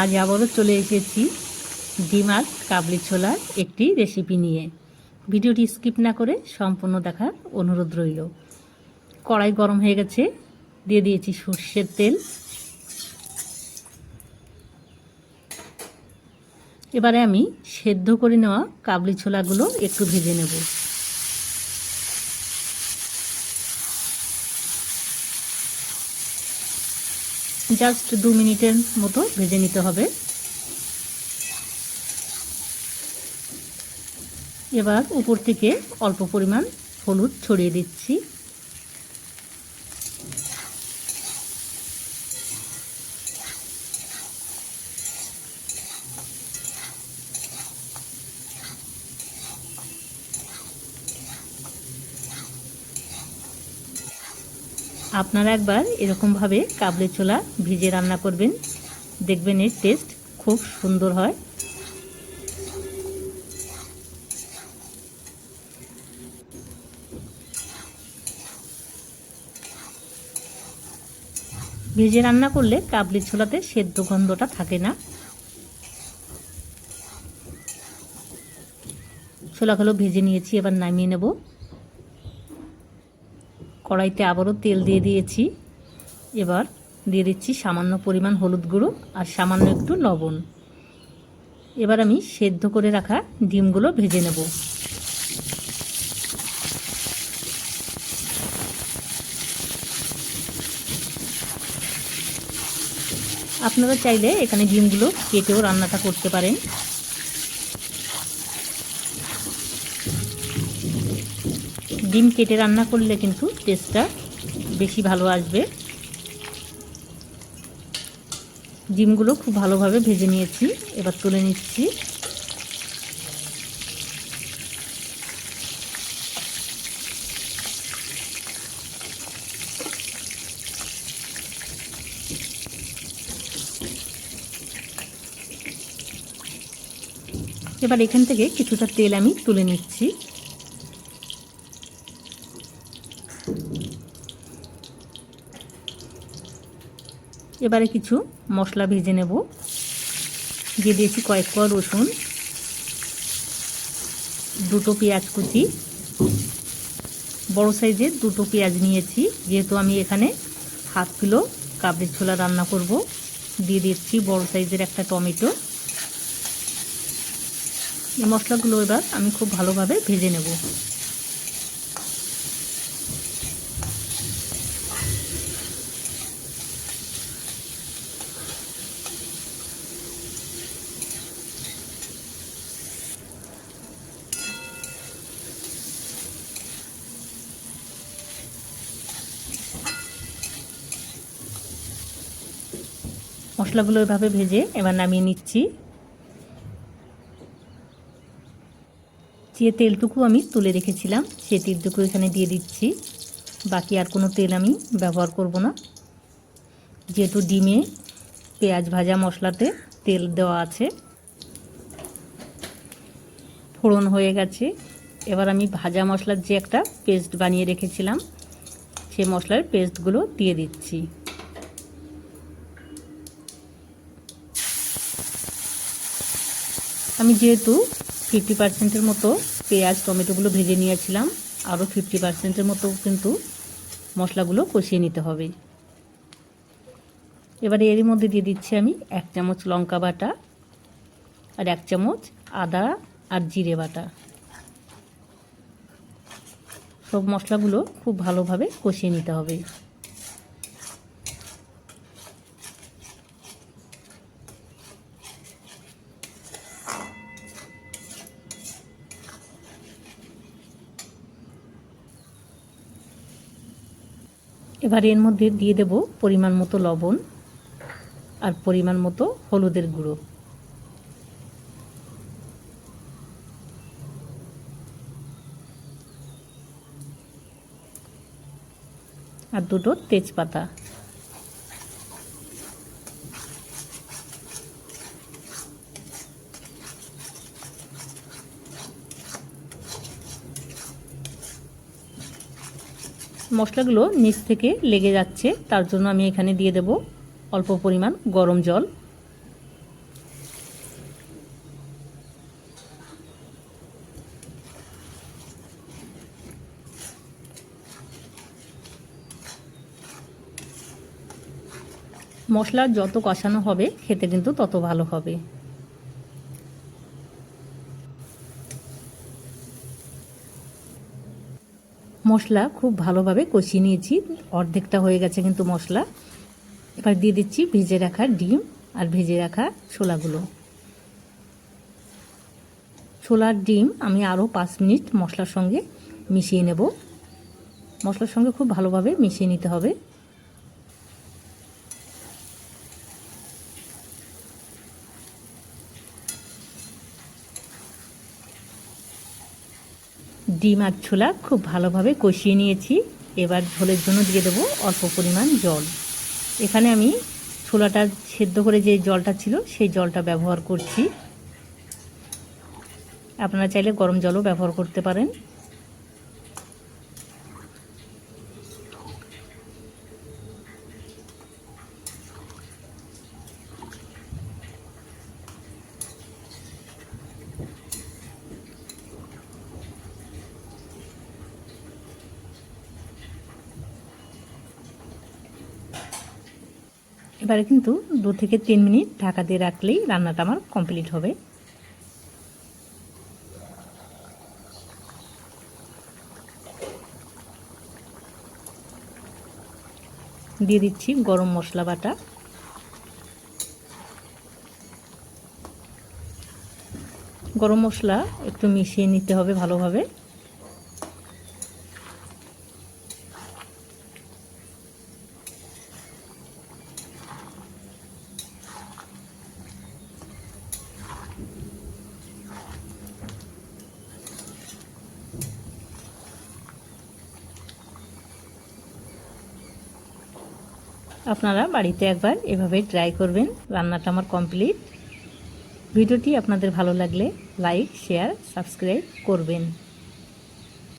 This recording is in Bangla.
আজ আবারও চলে এসেছি ডিম আর কাবলি ছোলার একটি রেসিপি নিয়ে। ভিডিওটি স্কিপ না করে সম্পূর্ণ দেখার অনুরোধ রইল। কড়াই গরম হয়ে গেছে, দিয়ে দিয়েছি সর্ষের তেল। এবারে আমি সেদ্ধ করে নেওয়া কাবলি ছোলাগুলো একটু ভেজে নেব। জাস্ট 2 মিনিটের মতো ভেজে নিতে হবে। এবার উপর থেকে অল্প পরিমাণ হলুদ ছড়িয়ে দিচ্ছি। আপনারা একবার এরকমভাবে কাবলি ছোলা ভিজে রান্না করবেন, দেখবেন এর টেস্ট খুব সুন্দর হয়। ভেজে রান্না করলে কাবলি ছোলাতে সেদ্ধ গন্ধটা থাকে না। ছোলাগুলো ভেজে নিয়েছি, এবার নামিয়ে নেব। কড়াইতে আবারও তেল দিয়ে দিয়েছি। এবার দিয়ে দিচ্ছি সামান্য পরিমাণ হলুদ গুঁড়ো আর সামান্য একটু লবণ। এবার আমি সেদ্ধ করে রাখা ডিমগুলো ভেজে নেব। আপনারা চাইলে এখানে ডিমগুলো কেটেও রান্নাটা করতে পারেন। ডিম কেটে রান্না করলে কিন্তু টেস্টটা বেশি ভালো আসবে। ডিমগুলো খুব ভালোভাবে ভেজে নিয়েছি, এবার তুলে নিচ্ছি। এবার এখান থেকে কিছুটা তেল আমি তুলে নিচ্ছি। এবারে কিছু মশলা ভেজে নেব। দিয়ে দিয়েছি কয়েক কোয়া রসুন, 2টো পেঁয়াজ কুচি, বড় সাইজের 2টো পেঁয়াজ নিয়েছি, যেহেতু আমি এখানে 1/2 কিলো কাবলি ছোলা রান্না করব। দিয়ে দিচ্ছি বড় সাইজের একটা টমেটো। এই মশলাগুলো এবার আমি খুব ভালোভাবে ভেজে নেব। মশলাগুলো এভাবে ভেজে এবার নামিয়ে নিচ্ছি। যে তেলটুকু আমি তুলে রেখেছিলাম সেই তেলটুকু এখানে দিয়ে দিচ্ছি। বাকি আর কোনো তেল আমি ব্যবহার করব না, যেহেতু ডিমে পেঁয়াজ ভাজা মশলাতে তেল দেওয়া আছে। ফোড়ন হয়ে গেছে। এবার আমি ভাজা মশলার যে একটা পেস্ট বানিয়ে রেখেছিলাম সেই মশলার পেস্টগুলো দিয়ে দিচ্ছি। আমি যেহেতু 50%-এর মতো পেঁয়াজ টমেটোগুলো ভেজে নিয়েছিলাম, আরও 50%-এর মতো কিন্তু মশলাগুলো কষিয়ে নিতে হবে। এবারে এরই মধ্যে দিয়ে দিচ্ছি আমি 1 চামচ লঙ্কা বাটা আর 1 চামচ আদা আর জিরে বাটা। সব মশলাগুলো খুব ভালোভাবে কষিয়ে নিতে হবে। এবার এর মধ্যে দিয়ে দেব পরিমাণ মতো লবণ আর পরিমাণ মতো হলুদের গুঁড়ো। আর 2টো তেজপাতা। মশলাগুলো নিচ থেকে লেগে যাচ্ছে, তার জন্য আমি এখানে দিয়ে দেব অল্প পরিমাণ গরম জল। মশলা যত কষানো হবে খেতে কিন্তু তত ভালো হবে। মশলা খুব ভালোভাবে কষিয়ে নিয়েছি, অর্ধেকটা হয়ে গেছে কিন্তু মশলা। এবার দিয়ে দিচ্ছি ভেজে রাখা ডিম আর ভেজে রাখা ছোলাগুলো। ছোলার ডিম আমি আরও 5 মিনিট মশলার সঙ্গে মিশিয়ে নেব। মশলার সঙ্গে খুব ভালোভাবে মিশিয়ে নিতে হবে। ডিম আর ছোলা খুব ভালোভাবে কষিয়ে নিয়েছি। এবার ঝোলের জন্য দিয়ে দেবো অল্প পরিমাণ জল। এখানে আমি ছোলাটা সেদ্ধ করে যে জলটা ছিল সেই জলটা ব্যবহার করছি। আপনারা চাইলে গরম জলও ব্যবহার করতে পারেন। এবারে কিন্তু 2 থেকে 3 মিনিট ঢাকা দিয়ে রাখলেই রান্নাটা আমার কমপ্লিট হবে। দিয়ে দিচ্ছি গরম মশলা বাটা। গরম মশলা একটু মিশিয়ে নিতে হবে ভালোভাবে। আপনারা বাড়িতে একবার এভাবে ট্রাই করবেন। রান্নাটা আমার কমপ্লিট। ভিডিওটি আপনাদের ভালো লাগলে লাইক, শেয়ার, সাবস্ক্রাইব করবেন।